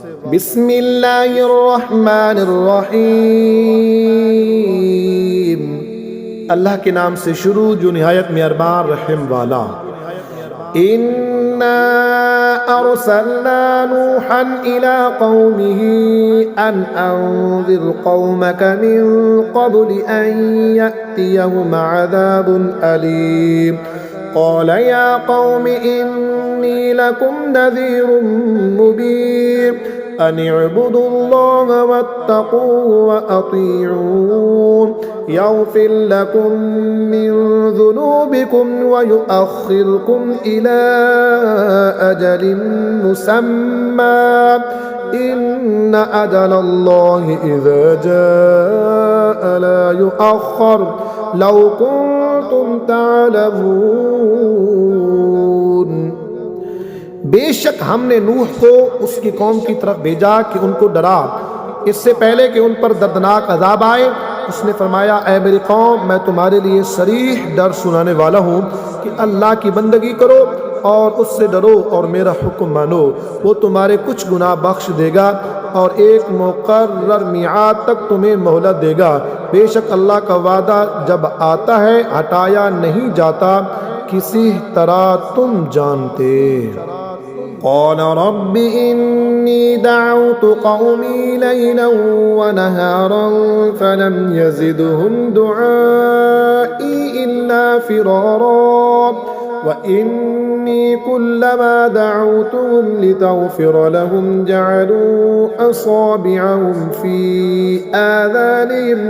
बिस्मिल्लाहिर्रहमानिर्रहीम। अल्लाह के नाम से शुरू जो निहायत मेहरबान रहम वाला। इन्ना अरसलना नूहन इला कौमिही अन अंज़िर कौमक मिन क़ब्ल अन यअतियहुम अज़ाबुन अलीम। क़ाल या कौमि इन्नी लकुम नज़ीरुम मुबीन अन इअ्बुदुल्लाह वत्तक़ूहु व अतीऊन यग़फ़िर लकुम मिन ज़ुनूबिकुम व युअख़्खिरुकुम इला अजलिन मुसम्मा इन्न अजलल्लाहि इज़ा जाअ ला युअख़्ख़र लौ कुन्तुम तालमून। बेशक हमने नूह को उसकी कौम की तरफ भेजा कि उनको डरा, इससे पहले कि उन पर दर्दनाक अजाब आए। उसने फरमाया, ऐ मेरी कौम, मैं तुम्हारे लिए सरीह डर सुनाने वाला हूँ कि अल्लाह की बंदगी करो और उससे डरो और मेरा हुक्म मानो। वो तुम्हारे कुछ गुनाह बख्श देगा और एक मुकर्रर मियाद तक तुम्हें मोहलत देगा। बेशक अल्लाह का वादा जब आता है हटाया नहीं जाता, किसी तरह तुम जानते। क़ाल रब्बि इन्नी दअउतु क़ौमी लैलन व नहारन फलम यज़िदहुम दुआई इल्ला फ़िरारा व इन्नी कुल्लमा दअउतुहुम लितग़फ़िर लहुम जअलू असाबिअहुम फ़ी आज़ानिहिम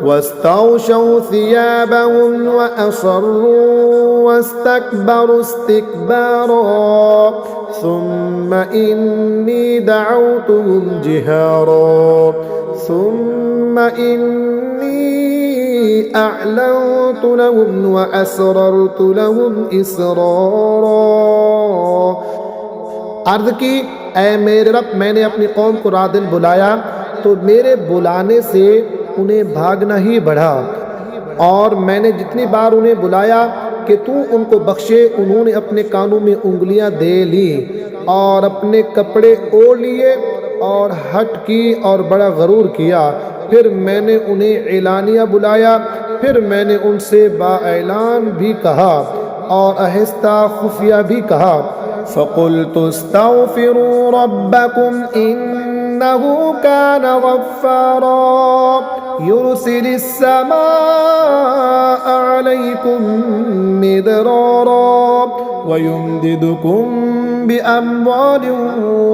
वस्तग़शव थियाबहुम व असर्रू वस्तकबरू इस्तिकबारा सुम्मा इन्नी दअउतुहुम जिहारा सुम्मा इन्नी अअलनतु लहुम व असररतु लहुम इसरारा। अर्ज़ की, ऐ मेरे रब, मैंने अपनी कौम को रात दिन बुलाया तो मेरे बुलाने से उन्हें भागना ही बढ़ा, और मैंने जितनी बार उन्हें बुलाया कि तू उनको बख्शे, उन्होंने अपने कानों में उंगलियां दे ली और अपने कपड़े ओढ़ लिए और हट की और बड़ा गरूर किया। फिर मैंने उन्हें एलानिया बुलाया, फिर मैंने उनसे बाएलान भी कहा और आहिस्ता खुफिया भी कहा। फ़क़ुल्तु इस्तग़फ़िरू रब्बकुम इन्नहु कान गफ़्फ़ारा युरसिलिस समाअ अलैकुम मिदरारा व युमदिदकुम बिअम्वालिन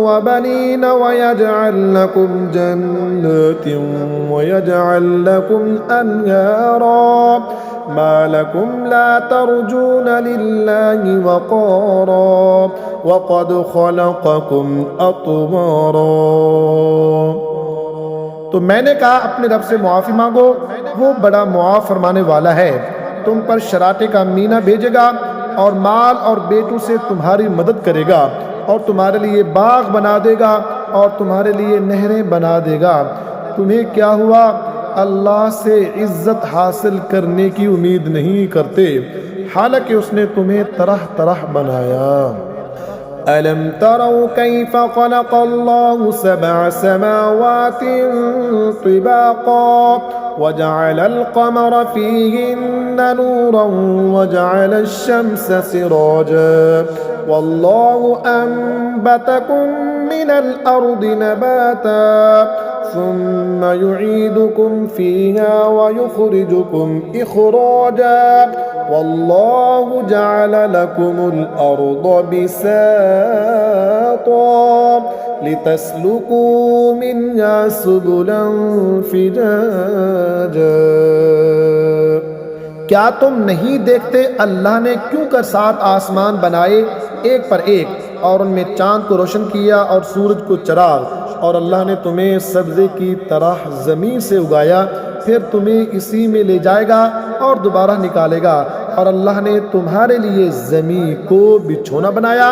व बनीन व यजअल लकुम जन्नातिन व यजअल लकुम अन्हारा मा लकुम ला तर्जून लिल्लाहि वक़ारा व क़द ख़लक़कुम अतवारा। तो मैंने कहा, अपने रब से मुआफ़ी मांगो, वो बड़ा मुआफ़ फरमाने वाला है। तुम पर शराटे का मीना भेजेगा और माल और बेटों से तुम्हारी मदद करेगा और तुम्हारे लिए बाग बना देगा और तुम्हारे लिए नहरें बना देगा। तुम्हें क्या हुआ, अल्लाह से इज्जत हासिल करने की उम्मीद नहीं करते, हालांकि उसने तुम्हें तरह तरह बनाया। अलम तरौ कैफ़ ख़लक़ल्लाहु सबअ समावातिन तिबाक़ा व जअलल क़मर फ़ीहिन्ना नूरन व जअलश शम्स सिराजा वल्लाहु अंबतकुम मिनल अर्दि नबाता ثم يعيدكم فيها ويخرجكم إخراجا والله جعل لكم الأرض بساطا لتسلكوا منها سبلا فجاجا। क्या तुम नहीं देखते अल्लाह ने क्यों कर 7 आसमान बनाए एक पर एक और उनमें चांद को रोशन किया और सूरज को चराग, और अल्लाह ने तुम्हें सब्ज़े की तरह ज़मीन से उगाया, फिर तुम्हें इसी में ले जाएगा और दोबारा निकालेगा। और अल्लाह ने तुम्हारे लिए ज़मीन को बिछोना बनाया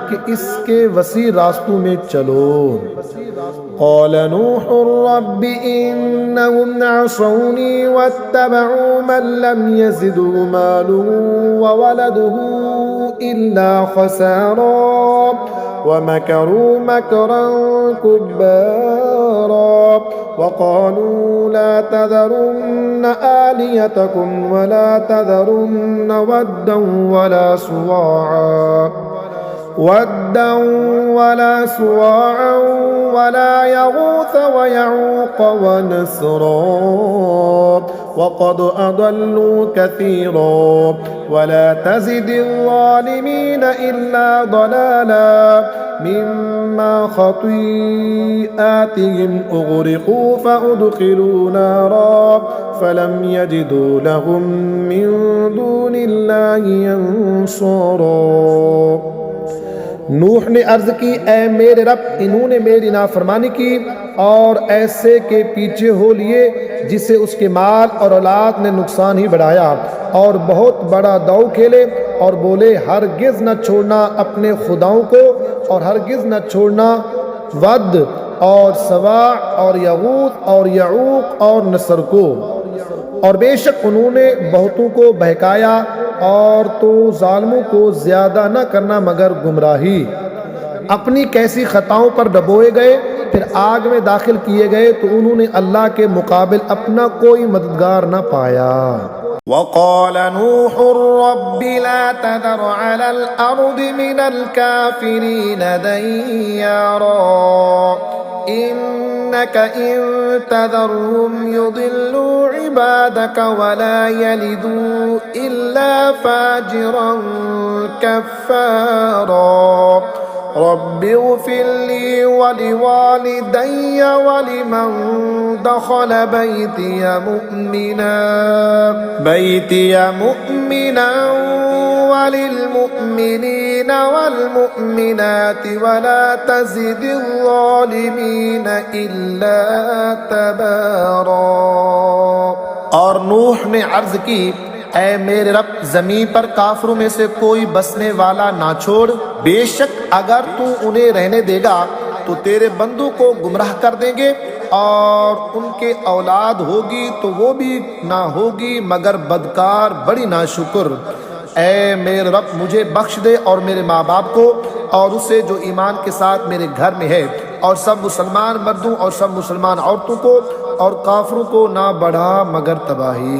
कि इसके वसी रास्तों में चलो। क़ाल नूहुर रब्बि इन्नहुम असौनी वत्तबअू मन लम यज़िदहु मालुहु व वलदुहु इल्ला ख़सारा वमकरू मकरन कुब्बारा वक़ालू ला तज़रुन्न आलिहतकुम वला तज़रुन्न वद्दन वला सुवाअ वला यगूथ वयऊक़ वनस्रा वक़द अदल्लू कसीरा वला तज़िदिज़्ज़ालिमीन इल्ला ज़लाला मिम्मा ख़तीआतिहिम उग़रिक़ू फ़उदख़िलू नारा फ़लम यजिदू लहुम मिन दूनिल्लाहि अंसारा। नूह ने अर्ज़ की, ऐ मेरे रब, इन्होंने मेरी नाफरमानी की और ऐसे के पीछे हो लिए जिसे उसके माल और औलाद ने नुकसान ही बढ़ाया, और बहुत बड़ा दाव खेले और बोले हरगिज़ न छोड़ना अपने खुदाओं को, और हरगिज़ न छोड़ना वद और सवा और यगूत और यऊक और नसर को। और बेशक उन्होंने बहुतों को बहकाया, और तो जालिमों को ज़्यादा न करना मगर गुमराही। अपनी कैसी खताओं पर डबोए गए, फिर आग में दाखिल किए गए तो उन्होंने अल्लाह के मुकाबिल अपना कोई मददगार न पाया। वक़ाल नूह रब्बि ला तज़र अलल अर्दि मिनल काफ़िरीन दय्यारा इन्नक इन तज़रहुम युदिल्लू इबादक वला यलिदू इल्ला फाजिरन कफ़्फ़ारा रब्बिग़फ़िर ली वलिवालिदैय वलिमन दख़ल बैतिय मुअ्मिना वलिलमुअ्मिनीन वल्मुअ्मिनाति वला तज़िदिज़्ज़ालिमीन इल्ला तबारा। और नूह ने अर्ज़ की, ऐ मेरे रब, ज़मीन पर काफिरों में से कोई बसने वाला ना छोड़, बेशक अगर तू उन्हें रहने देगा तो तेरे बंदों को गुमराह कर देंगे, और उनके औलाद होगी तो वो भी ना होगी मगर बदकार, बड़ी नाशुक्र। ऐ मेरे रब, मुझे बख्श दे और मेरे माँ बाप को और उसे जो ईमान के साथ मेरे घर में है, और सब मुसलमान मर्दों और सब मुसलमान औरतों को, और काफिरों को ना बढ़ा मगर तबाही।